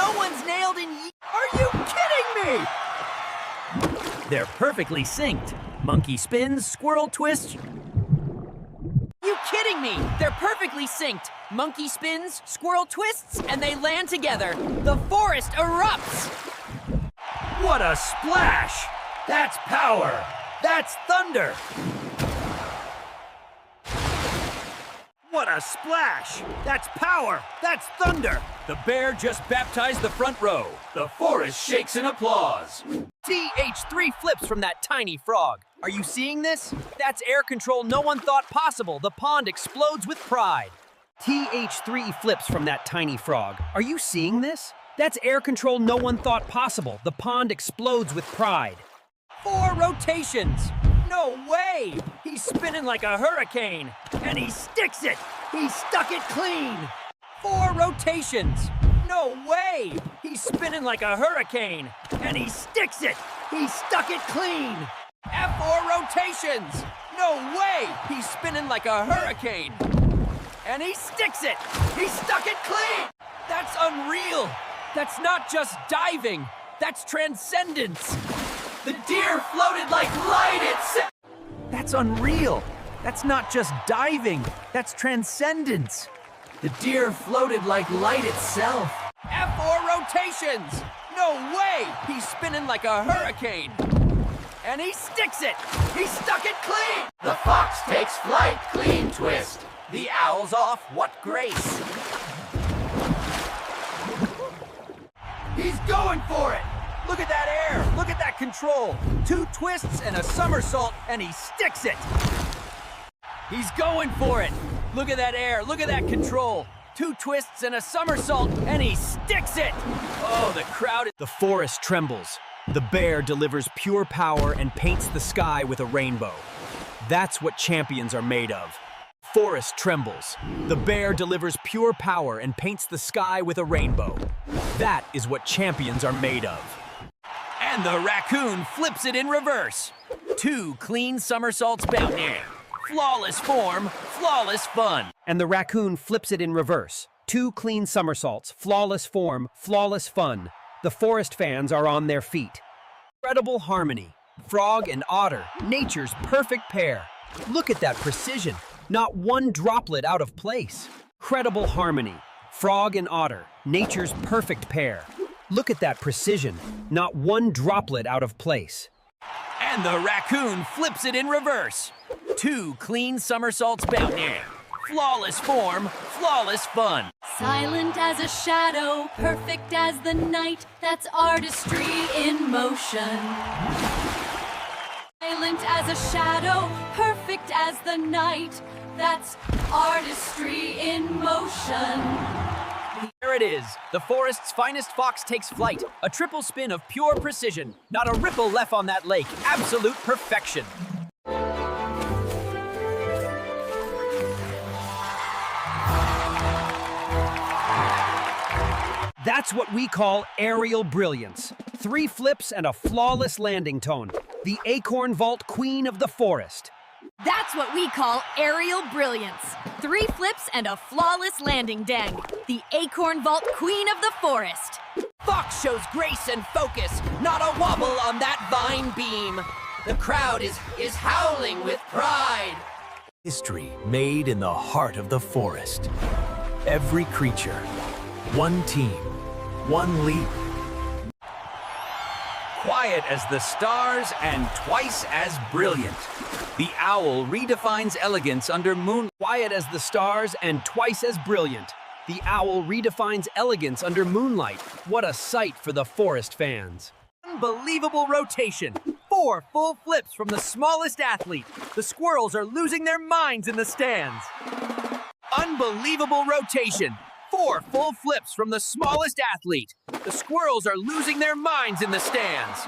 No one's nailed in Are you kidding me? They're perfectly synced. Monkey spins, squirrel twists. You kidding me? They're perfectly synced. Monkey spins, squirrel twists, and they land together. The forest erupts. What a splash! That's power. That's thunder. What a splash! That's power! That's thunder! The bear just baptized the front row. The forest shakes in applause. TH3 flips from that tiny frog. Are you seeing this? That's air control no one thought possible. The pond explodes with pride. TH3 flips from that tiny frog. Are you seeing this? That's air control no one thought possible. The pond explodes with pride. 4 rotations. No way! He's spinning like a hurricane, and he sticks it! He stuck it clean! 4 rotations! No way! He's spinning like a hurricane, and he sticks it! He stuck it clean! F4 rotations! No way! He's spinning like a hurricane, and he sticks it! He stuck it clean! That's unreal! That's not just diving, that's transcendence! The deer floated like light itself! That's unreal! That's not just diving, that's transcendence! The deer floated like light itself! F4 rotations! No way! He's spinning like a hurricane! And he sticks it! He stuck it clean! The fox takes flight, clean twist. The owl's off, what grace! He's going for it! Look at that air! Look at that control! 2 twists and a somersault, and he sticks it! He's going for it! Look at that air! Look at that control! 2 twists and a somersault, and he sticks it! Oh, the crowd... The forest trembles. The bear delivers pure power and paints the sky with a rainbow. That's what champions are made of. Forest trembles. The bear delivers pure power and paints the sky with a rainbow. That is what champions are made of. And the raccoon flips it in reverse. 2 clean somersaults bounce. Flawless form, flawless fun. And the raccoon flips it in reverse. 2 clean somersaults, flawless form, flawless fun. The forest fans are on their feet. Incredible harmony. Frog and otter, nature's perfect pair. Look at that precision. Not one droplet out of place. Incredible harmony. Frog and otter, nature's perfect pair. Look at that precision. Not one droplet out of place. And the raccoon flips it in reverse. 2 clean somersaults bounce. Flawless form, flawless fun. Silent as a shadow, perfect as the night. That's artistry in motion. Silent as a shadow, perfect as the night. That's artistry in motion. There it is. The forest's finest fox takes flight. A triple spin of pure precision. Not a ripple left on that lake. Absolute perfection. That's what we call aerial brilliance. 3 flips and a flawless landing tone. The acorn vault queen of the forest. That's what we call aerial brilliance. 3 flips and a flawless landing dang. The acorn vault queen of the forest. Fox shows grace and focus, not a wobble on that vine beam. The crowd is howling with pride. History made in the heart of the forest. Every creature, one team, one leap. Quiet as the stars and twice as brilliant. The owl redefines elegance under moon. Quiet as the stars and twice as brilliant. The owl redefines elegance under moonlight. What a sight for the forest fans. Unbelievable rotation. 4 full flips from the smallest athlete. The squirrels are losing their minds in the stands. Unbelievable rotation. 4 full flips from the smallest athlete. The squirrels are losing their minds in the stands.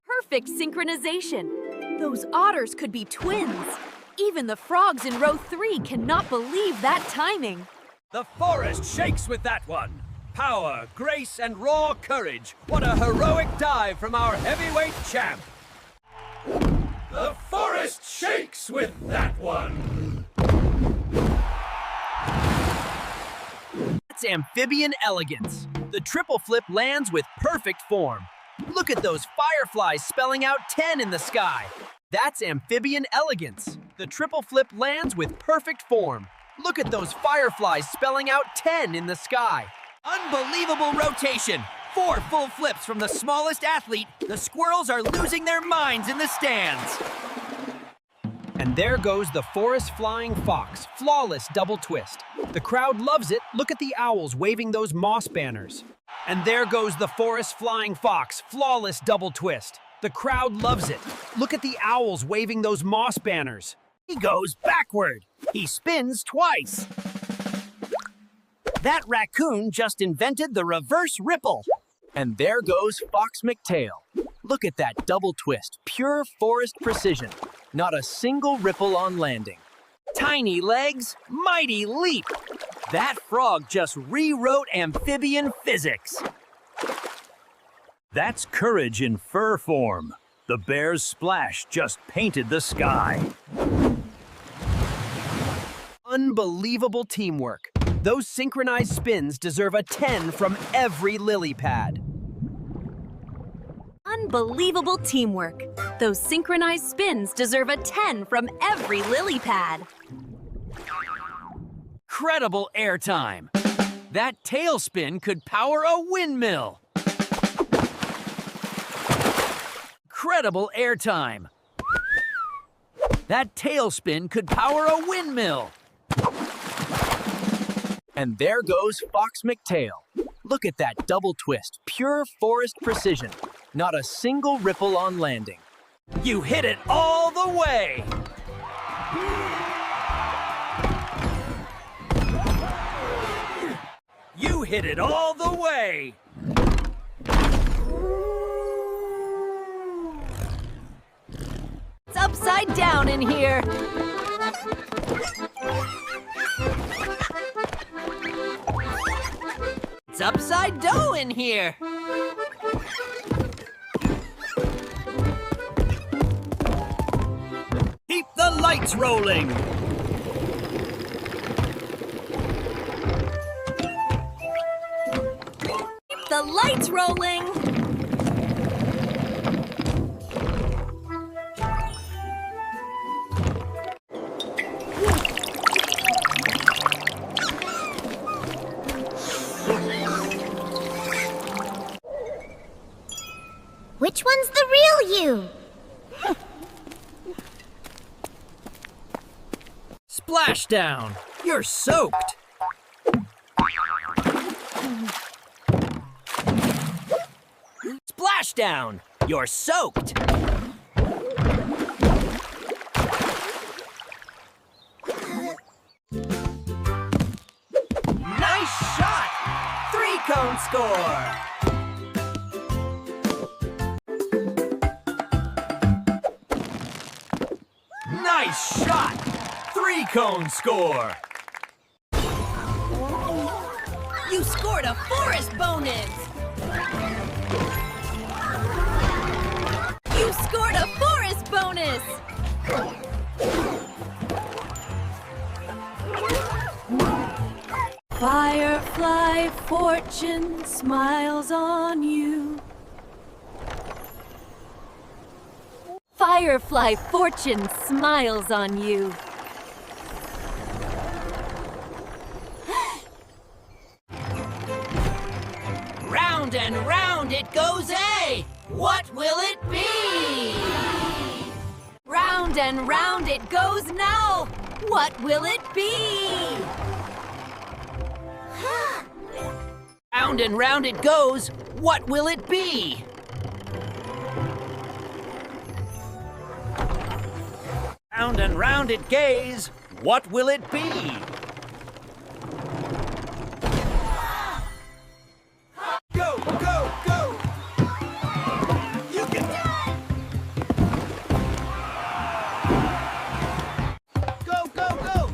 Perfect synchronization. Those otters could be twins. Even the frogs in row 3 cannot believe that timing. The forest shakes with that one. Power, grace, and raw courage. What a heroic dive from our heavyweight champ. The forest shakes with that one. That's amphibian elegance. The triple flip lands with perfect form. Look at those fireflies spelling out 10 in the sky. That's amphibian elegance. The triple flip lands with perfect form. Look at those fireflies spelling out 10 in the sky. Unbelievable rotation. 4 full flips from the smallest athlete. The squirrels are losing their minds in the stands. And there goes the forest flying fox, flawless double twist. The crowd loves it. Look at the owls waving those moss banners. And there goes the forest flying fox, flawless double twist. The crowd loves it. Look at the owls waving those moss banners. He goes backward. He spins twice. That raccoon just invented the reverse ripple. And there goes Fox McTail. Look at that double twist, pure forest precision. Not a single ripple on landing. Tiny legs, mighty leap. That frog just rewrote amphibian physics. That's courage in fur form. The bear's splash just painted the sky. Unbelievable teamwork. Those synchronized spins deserve a 10 from every lily pad. Unbelievable teamwork. Those synchronized spins deserve a 10 from every lily pad. Incredible airtime. That tailspin could power a windmill. Incredible airtime. That tailspin could power a windmill. And there goes Fox McTail. Look at that double twist, pure forest precision. Not a single ripple on landing. You hit it all the way. You hit it all the way. It's upside down in here. It's upside dough in here. Keep the lights rolling. Keep the lights rolling. Which one's the real you? Splashdown. You're soaked. Splashdown. You're soaked. Nice shot. 3-cone score. Nice shot! 3-cone score! You scored a forest bonus. You scored a forest bonus. Firefly fortune smiles on you. Firefly fortune smiles on you. Round and round it goes, eh? What will it be? Round and round it goes now. What will it be? Round and round it goes. What will it be? Round and round it gaze. What will it be? Go, go, go! You can do it! Go, go, go!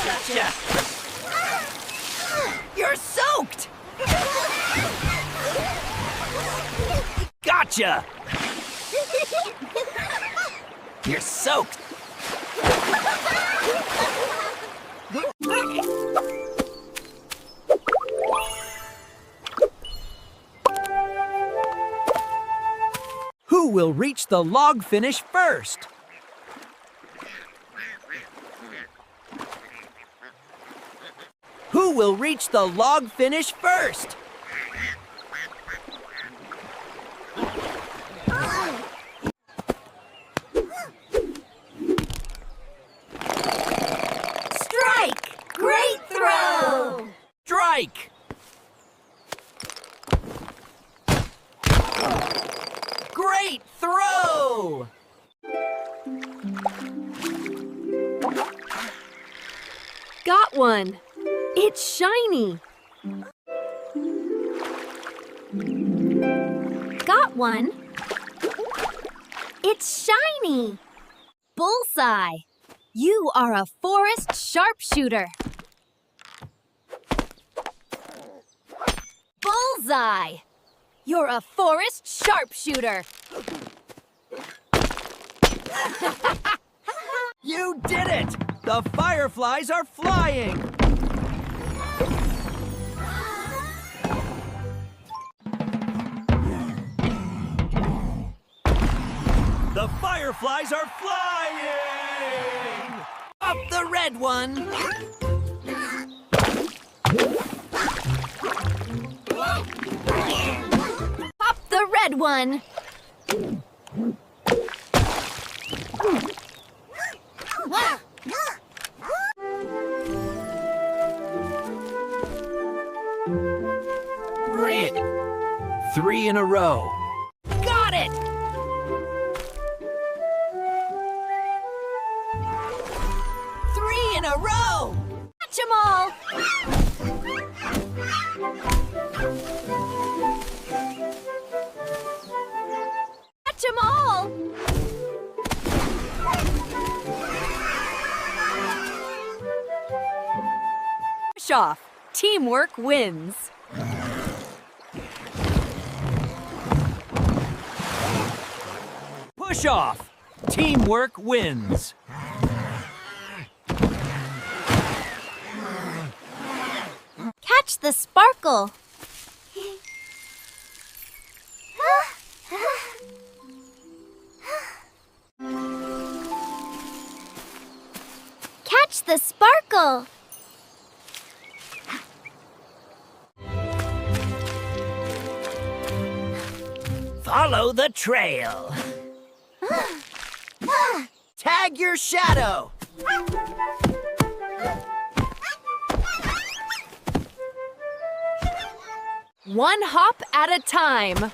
Gotcha! You're soaked! Gotcha! You're soaked. Who will reach the log finish first? Who will reach the log finish first? Strike! Great throw! Strike! Great throw! Got one. It's shiny. Got one. It's shiny. Bullseye. You are a forest sharpshooter. Bullseye. You're a forest sharpshooter. You did it! The fireflies are flying! The fireflies are flying! Up the red one. Pop the red one. Great! 3 in a row. Got it. 3 in a row. Catch 'em all. Catch 'em all. Push off. Teamwork wins. Push off. Teamwork wins. Catch the sparkle. Catch the sparkle. Follow the trail. Tag your shadow. One hop at a time.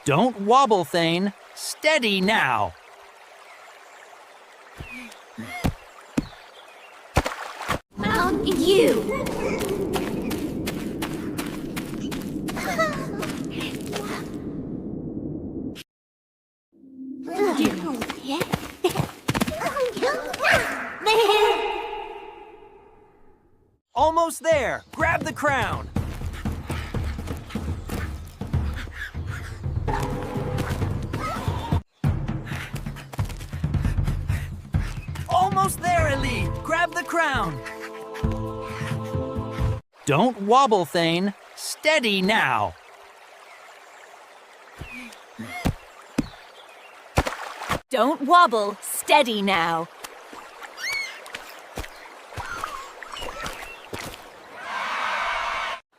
Don't wobble, Thane. Steady now. Found you. Almost there. Grab the crown. Almost there, Elite. Grab the crown. Don't wobble, Thane. Steady now. Don't wobble. Steady now.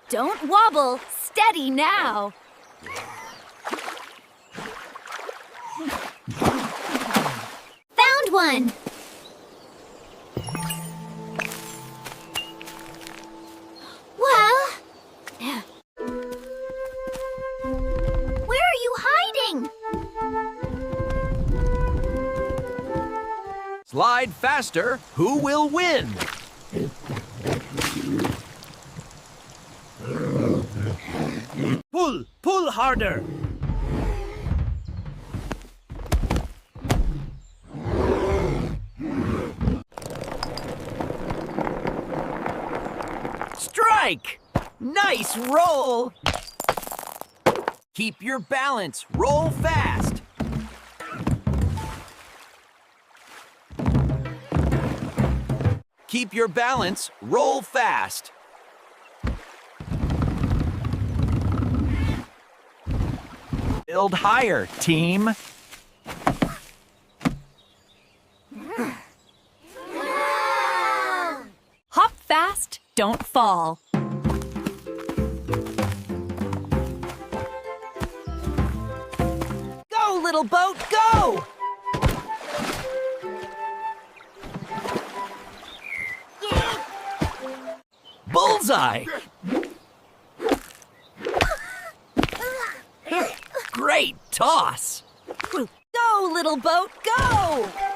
Don't wobble. Steady now. Found one. Well, where are you hiding? Slide faster. Who will win? Pull harder. Strike! Nice roll! Keep your balance. Roll fast. Keep your balance. Roll fast. Build higher, team. Hop fast, don't fall. Go, little boat, go! Bullseye! Great toss! Go, little boat, go!